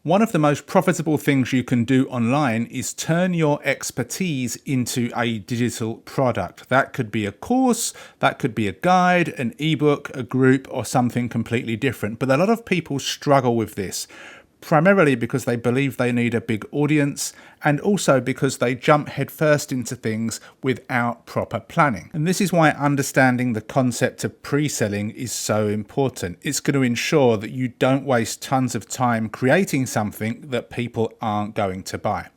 One of the most profitable things you can do online is turn your expertise into a digital product. That could be a course, that could be a guide, an ebook, a group, or something completely different. But a lot of people struggle with this, primarily because they believe they need a big audience and also because they jump headfirst into things without proper planning. And this is why understanding the concept of pre-selling is so important. It's going to ensure that you don't waste tons of time creating something that people aren't going to buy.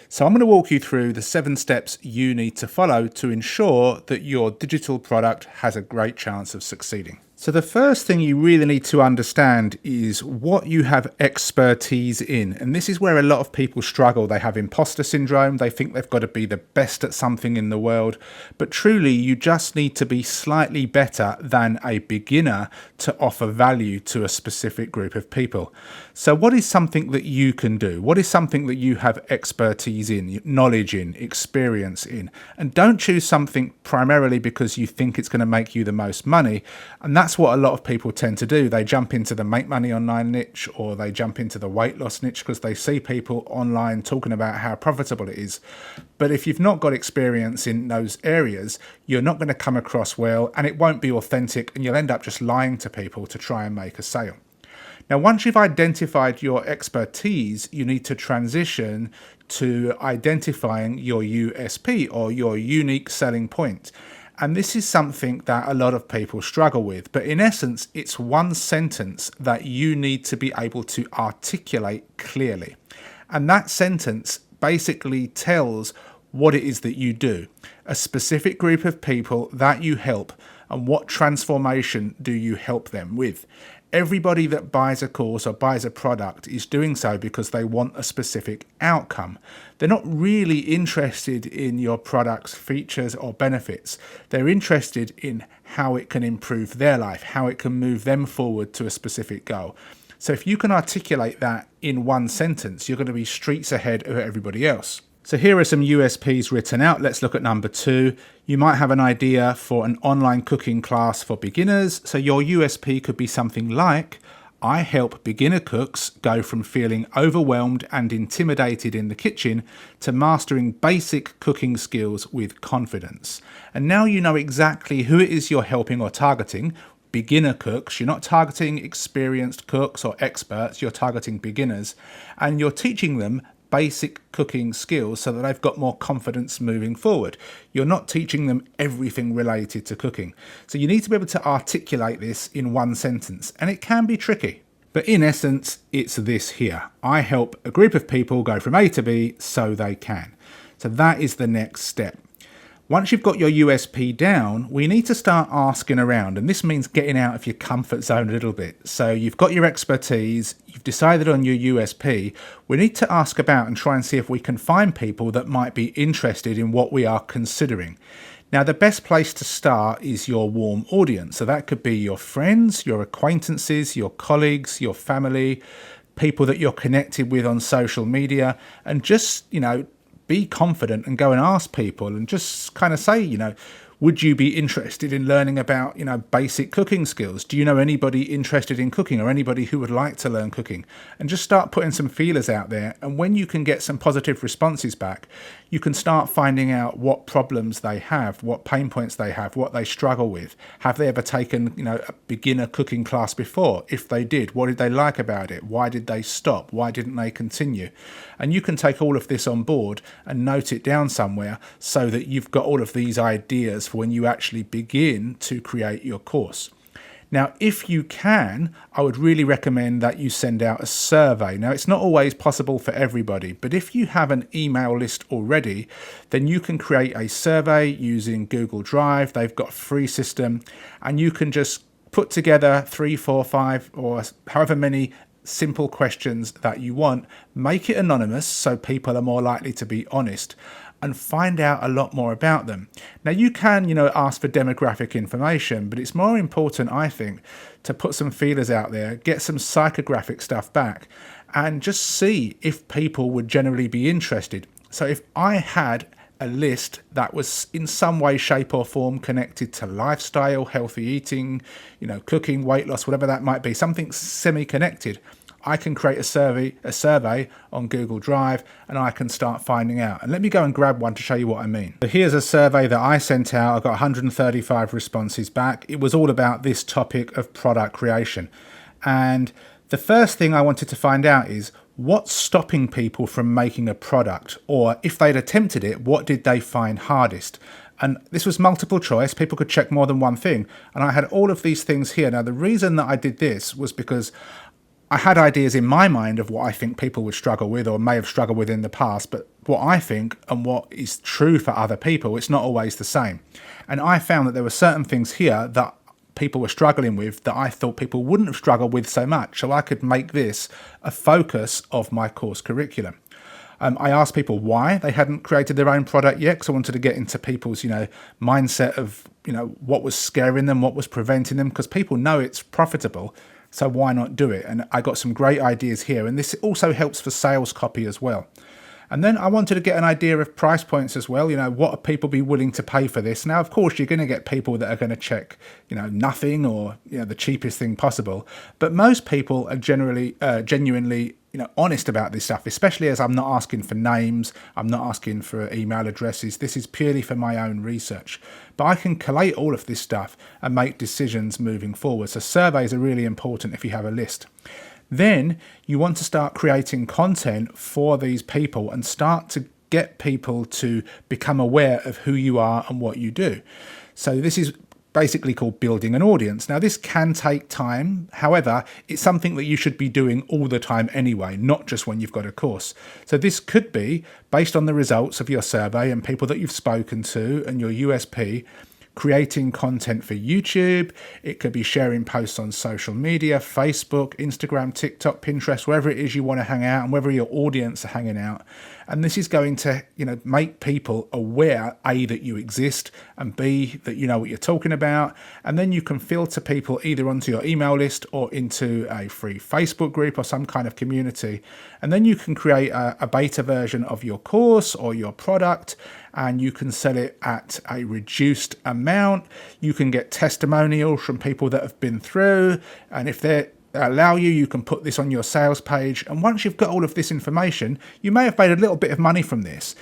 So I'm going to walk you through the 7 steps you need to follow to ensure that your digital product has a great chance of succeeding. So the first thing you really need to understand is what you have expertise in. And this is where a lot of people struggle. They have imposter syndrome. They think they've got to be the best at something in the world. But truly, you just need to be slightly better than a beginner to offer value to a specific group of people. So what is something that you can do? What is something that you have expertise in, knowledge in, experience in? And don't choose something primarily because you think it's going to make you the most money. And that's what a lot of people tend to do. They jump into the make money online niche, or they jump into the weight loss niche because they see people online talking about how profitable it is. But if you've not got experience in those areas, you're not going to come across well, and it won't be authentic, and you'll end up just lying to people to try and make a sale. Now, once you've identified your expertise, you need to transition to identifying your USP, or your unique selling point. And this is something that a lot of people struggle with. But in essence, it's one sentence that you need to be able to articulate clearly. And that sentence basically tells what it is that you do, a specific group of people that you help, and what transformation do you help them with. Everybody that buys a course or buys a product is doing so because they want a specific outcome. They're not really interested in your product's features or benefits. They're interested in how it can improve their life, how it can move them forward to a specific goal. So if you can articulate that in one sentence, you're going to be streets ahead of everybody else. So here are some USPs written out. Let's look at number 2. You might have an idea for an online cooking class for beginners. So your USP could be something like, I help beginner cooks go from feeling overwhelmed and intimidated in the kitchen to mastering basic cooking skills with confidence. And now you know exactly who it is you're helping or targeting. Beginner cooks. You're not targeting experienced cooks or experts. You're targeting beginners, and you're teaching them basic cooking skills so that they've got more confidence moving forward. You're not teaching them everything related to cooking. So you need to be able to articulate this in one sentence, and it can be tricky. But in essence, it's this here. I help a group of people go from A to B so they can. So that is the next step. Once you've got your USP down, we need to start asking around, and this means getting out of your comfort zone a little bit. So you've got your expertise, you've decided on your USP, we need to ask about and try and see if we can find people that might be interested in what we are considering. Now, the best place to start is your warm audience. So that could be your friends, your acquaintances, your colleagues, your family, people that you're connected with on social media, and just, be confident and go and ask people and just kind of say, would you be interested in learning about, basic cooking skills? Do you know anybody interested in cooking or anybody who would like to learn cooking? And just start putting some feelers out there. And when you can get some positive responses back, you can start finding out what problems they have, what pain points they have, what they struggle with. Have they ever taken, a beginner cooking class before? If they did, what did they like about it? Why did they stop? Why didn't they continue? And you can take all of this on board and note it down somewhere so that you've got all of these ideas for when you actually begin to create your course. Now, if you can, I would really recommend that you send out a survey. Now, it's not always possible for everybody, but if you have an email list already, then you can create a survey using Google Drive. They've got a free system, and you can just put together 3, 4, 5, or however many simple questions that you want. Make it anonymous so people are more likely to be honest, and find out a lot more about them. Now, you can, ask for demographic information, but it's more important, I think, to put some feelers out there, get some psychographic stuff back, and just see if people would generally be interested. So if I had a list that was in some way, shape or form connected to lifestyle, healthy eating, cooking, weight loss, whatever that might be, something semi-connected, I can create a survey on Google Drive, and I can start finding out. And let me go and grab one to show you what I mean. So here's a survey that I sent out. I got 135 responses back. It was all about this topic of product creation. And the first thing I wanted to find out is what's stopping people from making a product, or if they'd attempted it, what did they find hardest? And this was multiple choice. People could check more than one thing. And I had all of these things here. Now, the reason that I did this was because I had ideas in my mind of what I think people would struggle with or may have struggled with in the past, but what I think and what is true for other people, it's not always the same. And I found that there were certain things here that people were struggling with that I thought people wouldn't have struggled with so much. So I could make this a focus of my course curriculum. I asked people why they hadn't created their own product yet, because I wanted to get into people's, mindset of, what was scaring them, what was preventing them, because people know it's profitable. So why not do it? And I got some great ideas here. And this also helps for sales copy as well. And then I wanted to get an idea of price points as well. What would people be willing to pay for this? Now, of course, you're going to get people that are going to check, nothing or, the cheapest thing possible. But most people are generally, genuinely, honest about this stuff, especially as I'm not asking for names. I'm not asking for email addresses. This is purely for my own research. But I can collate all of this stuff and make decisions moving forward. So surveys are really important if you have a list. Then you want to start creating content for these people and start to get people to become aware of who you are and what you do. So this is basically called building an audience. Now, this can take time. However, it's something that you should be doing all the time anyway, not just when you've got a course. So this could be based on the results of your survey and people that you've spoken to and your USP, creating content for YouTube. It could be sharing posts on social media, Facebook, Instagram, TikTok, Pinterest, wherever it is you want to hang out and wherever your audience are hanging out. And this is going to, make people aware, A, that you exist, and B, that you know what you're talking about. And then you can filter people either onto your email list or into a free Facebook group or some kind of community. And then you can create a beta version of your course or your product, and you can sell it at a reduced amount. You can get testimonials from people that have been through, and if they allow you, you can put this on your sales page. And once you've got all of this information, you may have made a little bit of money from this.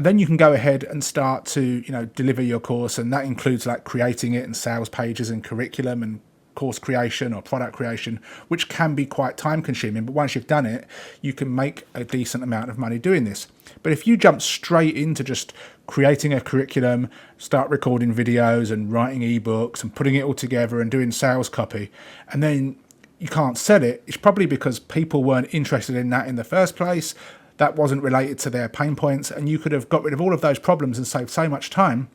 Then you can go ahead and start to, deliver your course, and that includes like creating it and sales pages and curriculum and course creation or product creation, which can be quite time consuming. But once you've done it, you can make a decent amount of money doing this. But if you jump straight into just creating a curriculum, start recording videos and writing ebooks and putting it all together and doing sales copy, and then you can't sell it, it's probably because people weren't interested in that in the first place. That wasn't related to their pain points, and you could have got rid of all of those problems and saved so much time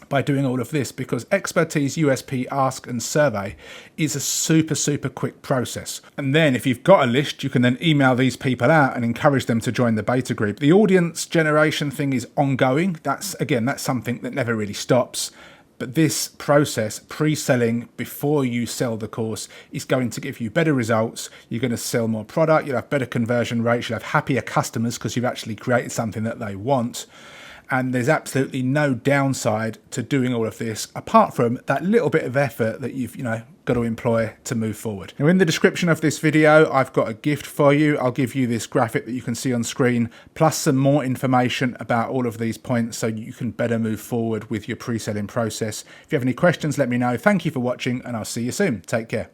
by doing all of this, because expertise, USP, ask and survey is a super quick process. And then if you've got a list, you can then email these people out and encourage them to join the beta group. The audience generation thing is ongoing. That's something that never really stops. But this process, pre-selling before you sell the course, is going to give you better results. You're going to sell more product. You'll have better conversion rates. You'll have happier customers because you've actually created something that they want. And there's absolutely no downside to doing all of this, apart from that little bit of effort that you've, got to employ to move forward. Now, in the description of this video, I've got a gift for you. I'll give you this graphic that you can see on screen, plus some more information about all of these points so you can better move forward with your pre-selling process. If you have any questions, let me know. Thank you for watching, and I'll see you soon. Take care.